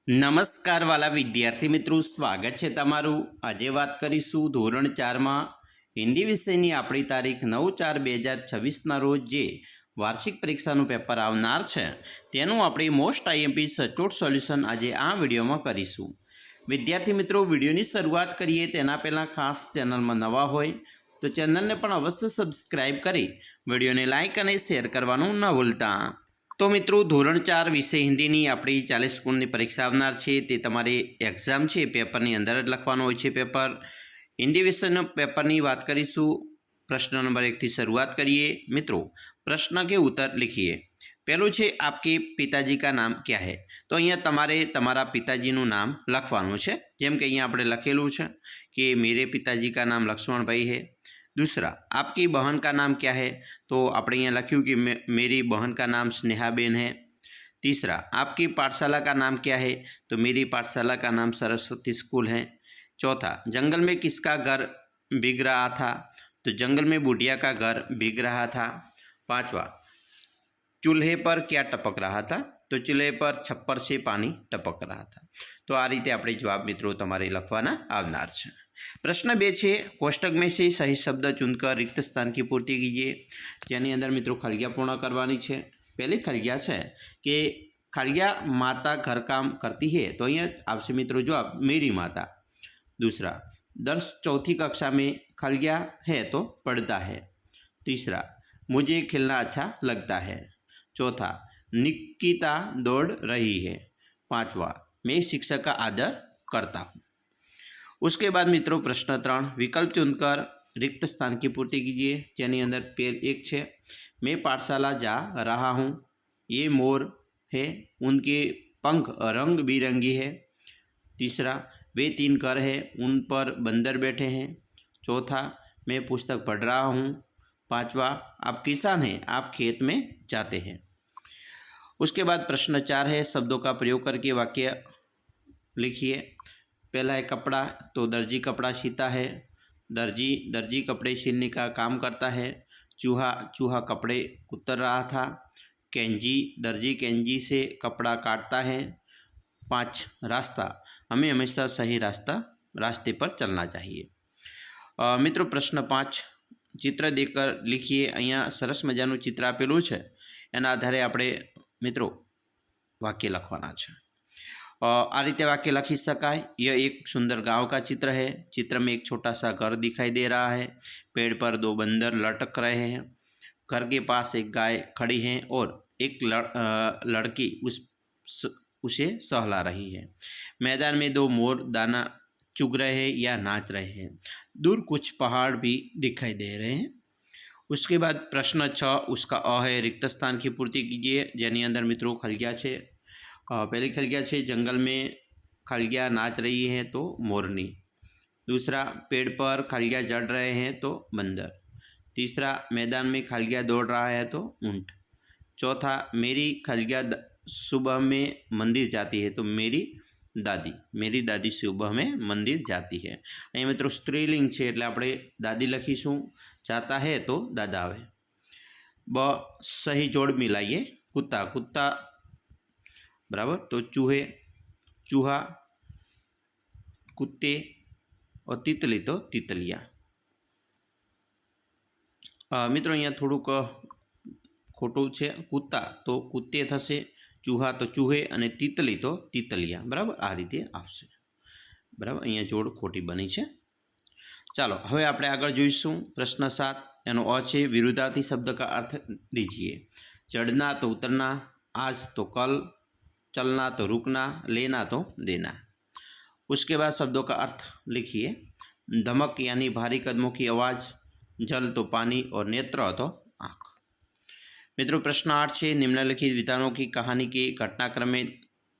નમસ્કાર વાલા વિદ્યાર્થી મિત્રો, સ્વાગત છે તમારું। આજે વાત કરીશું ધોરણ 4માં હિન્દી વિષયની આપણી તારીખ 9/4/2026ના રોજ જે વાર્ષિક પરીક્ષાનું પેપર આવનાર છે તેનું આપણી મોસ્ટ આઈએમપી સચોટ સોલ્યુશન આજે આ વિડીયોમાં કરીશું। વિદ્યાર્થી મિત્રો, વિડીયોની શરૂઆત કરીએ તેના પહેલાં ખાસ ચેનલમાં નવા હોય તો ચેનલને પણ અવશ્ય સબસ્ક્રાઈબ કરી વિડીયોને લાઇક અને શેર કરવાનું ન ભૂલતા। तो मित्रों, धोरण 4 विषय हिंदी ની આપણી 40 ગુણની પરીક્ષા આવનાર છે તે તમારી એક્ઝામ છે પેપરની અંદર જ લખવાનું હોય છે। પેપર हिंदी વિષયનો પેપરની વાત કરીશું। प्रश्न नंबर 1 થી શરૂઆત કરીએ। મિત્રો, प्रश्न के उत्तर लिखिए। पहलू છે आपके पिताजी का नाम क्या है। तो અહીંયા તમારે તમારા પિતાજીનું નામ લખવાનું છે। જેમ કે અહીંયા આપણે લખેલું છે કે मेरे पिताजी का नाम लक्ष्मण भाई है। दूसरा, आपकी बहन का नाम क्या है। तो આપણે અહીંયા લખ્યું कि मेरी बहन का नाम स्नेहाबेन है। तीसरा, आपकी पाठशाला का नाम क्या है। तो मेरी पाठशाला का नाम सरस्वती स्कूल है। चौथा, जंगल में किसका घर भीग रहा था। तो जंगल में बुढ़िया का घर भीग रहा था। पांचवा, चूल्हे पर क्या टपक रहा था। तो चूल्हे पर छप्पर से पानी टपक रहा था। तो आ रीते આપણે જવાબ મિત્રો તમારે લખવાના આવનાર છે। प्रश्न 2 છે, कोष्टक में से सही शब्द चुनकर रिक्त स्थान की पूर्ति कीजिए। જેની અંદર મિત્રો ખલગ્યા પૂર્ણ કરવાની છે। પહેલી ખલગ્યા છે કે ખલગ્યા માતા ઘરકામ કરતી है। तो અહીંયા આવશે મિત્રો જવાબ मेरी माता। दूसरा, दर्श चौथी कक्षा में खलग्या है तो पढ़ता है। तीसरा, मुझे खेलना अच्छा लगता है। चौथा, निकिता दौड़ रही है। पांचवा, मैं शिक्षक का आदर करता हूँ। उसके बाद मित्रों प्रश्न 3, विकल्प चुनकर रिक्त स्थान की पूर्ति कीजिए। જેની અંદર પેર 1 છે, मैं पाठशाला जा रहा हूँ। ये मोर है, उनके पंख रंग बिरंगी है। तीसरा, वे 3 घर हैं, उन पर बंदर बैठे हैं। चौथा, मैं पुस्तक पढ़ रहा हूँ। पांचवा, आप किसान हैं, आप खेत में जाते हैं। उसके बाद प्रश्न 4 है, शब्दों का प्रयोग करके वाक्य लिखिए। पहला है कपड़ा। तो दर्जी कपड़ा सीता है। दर्जी कपड़े सिलने का काम करता है। चूहा कपड़े कुतर रहा था। दर्जी कैंची से कपड़ा काटता है। 5, रास्ता, हमें हमेशा सही रास्ते पर चलना चाहिए। मित्रों प्रश्न 5, चित्र देखकर लिखिए। અહીંયા સરસ મજાનું चित्र આપેલું છે, એના આધારે આપણે મિત્રો વાક્ય લખવાના છે। आ रीते वाक्य लखी सकाय। यह एक सुंदर गांव का चित्र है। चित्र में एक छोटा सा घर दिखाई दे रहा है। पेड़ पर 2 बंदर लटक रहे हैं। घर के पास एक गाय खड़ी है और एक लड़की उसे सहला रही है। मैदान में 2 मोर दाना चुग रहे हैं या नाच रहे हैं। दूर कुछ पहाड़ भी दिखाई दे रहे हैं। उसके बाद प्रश्न 6, उसका अ है, रिक्त स्थान की पूर्ति कीजिए। જેની અંદર મિત્રો ખલગ્યા છે। पहली खलग्या है, जंगल में खलग्या नाच रही है तो मोरनी। दूसरा, पेड़ पर खलग्या चढ़ रहे हैं तो बंदर। तीसरा, मैदान में खलग्या दौड़ रहा है तो ऊंट। चौथा, मेरी खलग्या सुबह में मंदिर जाती है। तो मेरी दादी सुबह में मंदिर जाती है। અહીં મિત્રો સ્ત્રીલિંગ છે એટલે આપણે દાદી લખીશું। જાતા है तो दादा આવે। ब, सही जोड़ मिलाइए। कुत्ता बराबर, तो चूहा, कुत्ते और तितली तो तितलिया। मित्रों અહીંયા થોડુંક ખોટું છે। कुत्ता तो कुत्ते થશે, चूहा तो चूहे અને तितली तो तितलिया। बराबर, आ रीते આવશે। बराबर, અહીંયા જોડ ખોટી બની છે। ચાલો હવે આપણે આગળ જોઈશું। प्रश्न 7, એનો અ છે, વિરુદ્ધાર્થી શબ્દ का अर्थ दीजिए। चढ़ना तो उतरना, आज तो कल, चलना तो रुकना, लेना तो देना। उसके बाद शब्दों का अर्थ लिखिए। धमक यानी भारी कदमों की आवाज़, जल तो पानी और नेत्र तो आँख। मित्रों प्रश्न 8 है, निम्नलिखित विधानों की कहानी के घटनाक्रम में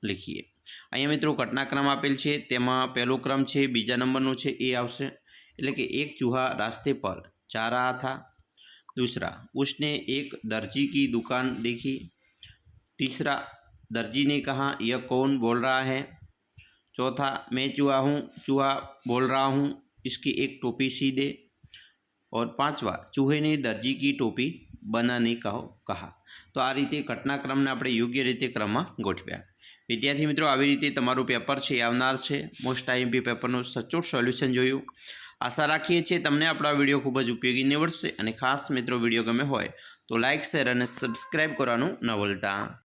लिखिए। અહીંયા મિત્રો ઘટનાક્રમ આપેલ છે, તેમાં પહેલો ક્રમ છે, બીજા નંબરનો છે એ આવશે। એટલે કે એક ચૂहा रास्ते पर जा रहा था। दूसरा, उसने एक दर्जी की दुकान देखी। तीसरा, दर्जी ने कहा यह कौन बोल रहा है। चौथा, मैं चूहा हूँ, चूहा बोल रहा हूँ, इसकी एक टोपी सी दे। और 5वां, चूहे ने दर्जी की टोपी बनाने कहा। तो आ रीते घटनाक्रमने આપણે યોગ્ય રીતે ક્રમમાં ગોઠવ્યા। વિદ્યાર્થી મિત્રો, આવી રીતે તમારું પેપર છે એ આવનાર છે. મોસ્ટ આઈએમપી પેપરનું સચોટ સોલ્યુશન જોયું. આશા રાખીએ છીએ તમને આપણો વિડીયો ખૂબ જ ઉપયોગી નીવડશે. અને ખાસ મિત્રો, વિડીયો ગમે હોય તો લાઇક, શેર અને સબસ્ક્રાઈબ કરવાનું ન ભૂલતા.